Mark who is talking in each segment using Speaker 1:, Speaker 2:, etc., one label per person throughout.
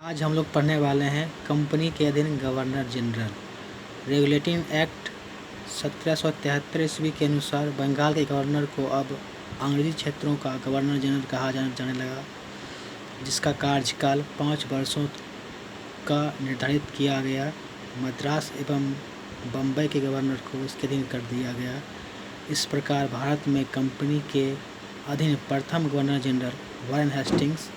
Speaker 1: आज हम लोग पढ़ने वाले हैं कंपनी के अधीन गवर्नर जनरल। रेगुलेटिंग एक्ट 1773 ईस्वी के अनुसार बंगाल के गवर्नर को अब अंग्रेजी क्षेत्रों का गवर्नर जनरल कहा जाने लगा, जिसका कार्यकाल 5 वर्षों का निर्धारित किया गया। मद्रास एवं बम्बई के गवर्नर को इसके अधीन कर दिया गया। इस प्रकार भारत में कंपनी के अधीन प्रथम गवर्नर जनरल वारेन हेस्टिंग्स,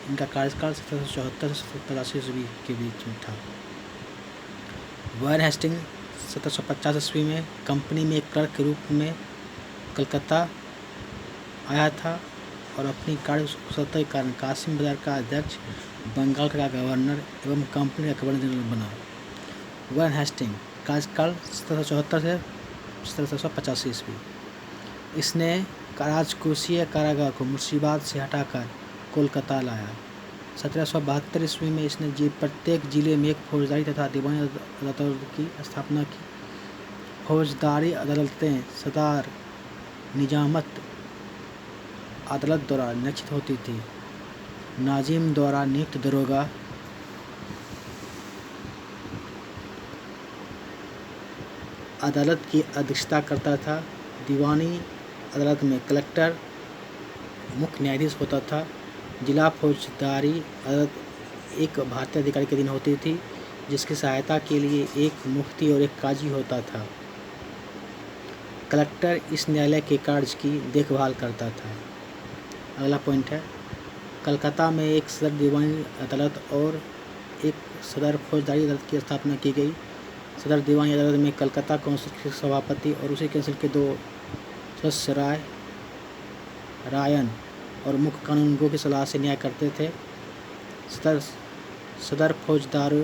Speaker 1: इनका कार्यकाल 1774 से 1785 ईस्वी के बीच में था। वारेन हेस्टिंग्स 1750 ईस्वी में कंपनी में एक क्लर्क के रूप में कलकत्ता आया था और अपनी कार्यकुशलता के कारण कासिम बाजार का अध्यक्ष, बंगाल का गवर्नर एवं कंपनी का गवर्नर जनरल बना। वारेन हेस्टिंग्स कार्यकाल 1774 से 1785 ईस्वी। इसने राजकोषीय कारागार को मुर्शिदाबाद से हटाकर कोलकाता लाया। 1772 ईस्वी में इसने प्रत्येक जिले में एक फौजदारी तथा दीवानी अदालतों की स्थापना की। फौजदारी अदालतें सदार निजामत अदालत द्वारा निरीक्षित होती थी। नाजिम द्वारा नियुक्त दरोगा अदालत की अध्यक्षता करता था। दीवानी अदालत में कलेक्टर मुख्य न्यायाधीश होता था। जिला फौजदारी अदालत एक भारतीय अधिकारी के अधीन होती थी, जिसकी सहायता के लिए एक मुफ्ती और एक काजी होता था। कलेक्टर इस न्यायालय के कार्य की देखभाल करता था। अगला पॉइंट है, कलकत्ता में एक सदर दीवानी अदालत और एक सदर फौजदारी अदालत की स्थापना की गई। सदर दीवानी अदालत में कलकत्ता काउंसिल के सभापति और उसी काउंसिल के 2 सदस्य रायन और मुख्य कानूनगो की सलाह से न्याय करते थे। सदर फौजदारी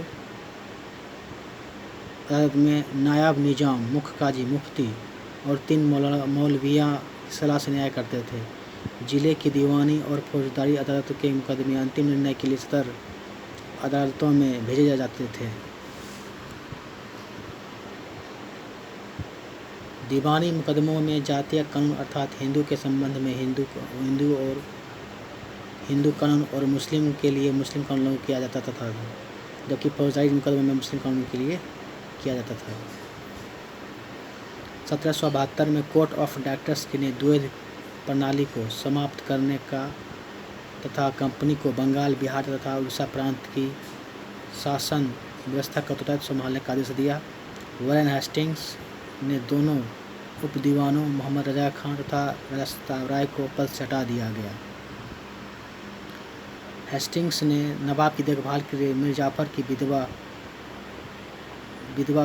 Speaker 1: अदालत में नायब निजाम, मुख्य काजी, मुफ्ती और 3 मौलवियाँ की सलाह से न्याय करते थे। जिले की दीवानी और फौजदारी अदालत के मुकदमे अंतिम निर्णय के लिए सदर अदालतों में भेजे जाते थे। दीवानी मुकदमों में जातीय कानून अर्थात हिंदू के संबंध में हिंदू कानून और मुस्लिम के लिए मुस्लिम कानून लागू किया जाता था, जबकि फौजदारी मुकदमों में मुस्लिम कानून के लिए किया जाता था। 1772 में कोर्ट ऑफ डायरेक्टर्स ने द्वैध प्रणाली को समाप्त करने का तथा कंपनी को बंगाल, बिहार तथा उड़ीसा प्रांत की शासन व्यवस्था का उत्तरदायित्व संभालने का आदेश दिया। वारेन हेस्टिंग्स ने दोनों उपदीवानों मोहम्मद रजा खान तथा राजा सताब राय को पद से हटा दिया गया। हेस्टिंग्स ने नवाब की देखभाल के लिए मीर जाफर की विधवा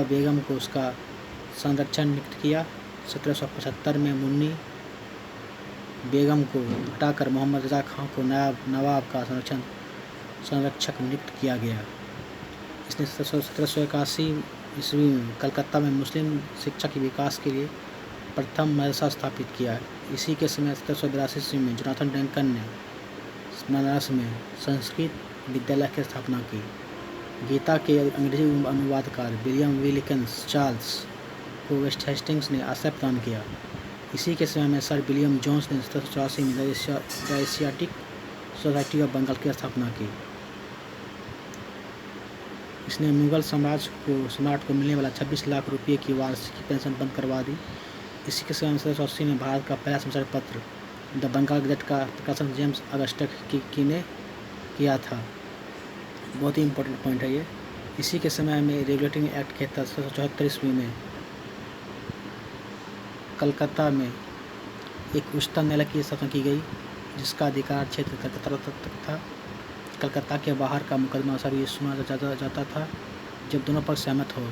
Speaker 1: बेगम को उसका संरक्षण नियुक्त किया। 1775 में मुन्नी बेगम को हटाकर मोहम्मद रजा खान को नवाब का संरक्षक नियुक्त किया गया। इसने 1781 ईस्वी में कलकत्ता में मुस्लिम शिक्षा के विकास के लिए प्रथम मदरसा स्थापित किया। इसी के समय 1782 ईस्वी में जोनाथन डंकन ने बनारस में संस्कृत विद्यालय की स्थापना की। गीता के अंग्रेजी अनुवादकार विलियम विलिकन्स चार्ल्स को वेस्ट हेस्टिंग्स ने आश्रय प्रदान किया। इसी के समय में सर विलियम जोन्स ने 1784 में the Asiatic Society of Bengal की स्थापना की। इसने मुगल सम्राट को मिलने वाला 26 लाख रुपये की वार्षिक पेंशन बंद करवा दी। इसी के समय 1780 में भारत का पहला समाचार पत्र द बंगाल गजट का प्रकाशन जेम्स अगस्टस ने किया था। बहुत ही इम्पोर्टेंट पॉइंट है ये। इसी के समय में रेगुलेटिंग एक्ट के तहत 1774 ईस्वी में कलकत्ता में एक उच्चतम न्यायालय की स्थापना की गई, जिसका अधिकार क्षेत्र कलकत्ता तक था। कलकत्ता के बाहर का मुकदमा सभी सुना जाता था जब दोनों पक्ष सहमत हो।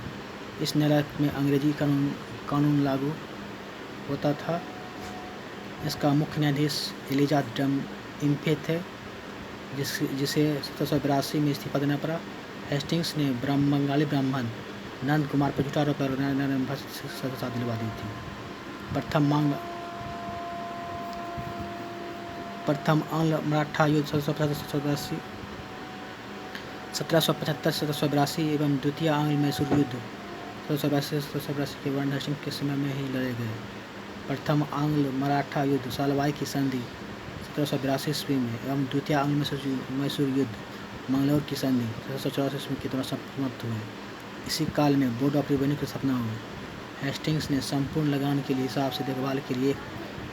Speaker 1: इस न्यायालय में अंग्रेजी कानून लागू होता था। इसका मुख्य न्यायाधीश एलिजा इम्फे थे, जिसे 1782 में इस्तीफा देना पड़ा। हेस्टिंग्स ने बंगाली ब्राह्मण नंद कुमार पर झूठा आरोप सजा दिलवा दी थी। प्रथम आंग्ल मराठा युद्ध 1785 1782 एवं द्वितीय आंग्ल मैसूर युद्ध 1782 के वारेन हेस्टिंग्स के समय में ही लड़े गए। प्रथम आंग्ल मराठा युद्ध सालवाई की संधि 1782 ईस्वी में एवं द्वितीय आंग्ल मैसूर युद्ध मंगलौर की संधि 1784 के दौरान समाप्त हुए। इसी काल में बोर्ड ऑफ रेवेन्यू की स्थापना हुई। हेस्टिंग्स ने संपूर्ण लगान के लिए हिसाब से देखभाल के लिए एक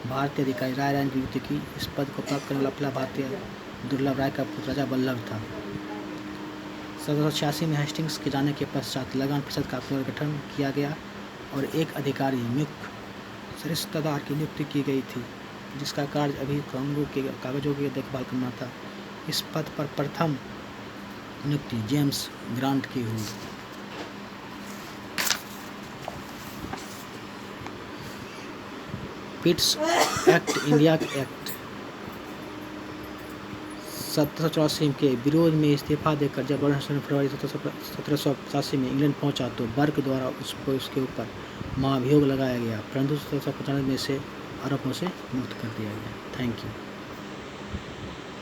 Speaker 1: भारतीय अधिकारी राय राय की नियुक्ति की। इस पद को प्राप्त करने वाला पहला भारतीय दुर्लभ राय का पुत्र राजा बल्लभ था। 1786 में हेस्टिंग्स के जाने के पश्चात लगान परिषद का पुनर्गठन किया गया और एक अधिकारी नियुक्त सरिस्तादार की नियुक्ति की गई थी, जिसका कार्य अभी कानूनों के कागजों की देखभाल करना था। इस पद पर प्रथम नियुक्ति जेम्स ग्रांट की हुई। पिट्स एक्ट इंडिया एक्ट 1784 के विरोध में इस्तीफा देकर जब गवर्नर फरवरी 1785 में इंग्लैंड पहुंचा तो बर्क द्वारा उसके ऊपर महाभियोग लगाया गया, परंतु 1795 में से आरोपों से मुक्त कर दिया गया। Thank you.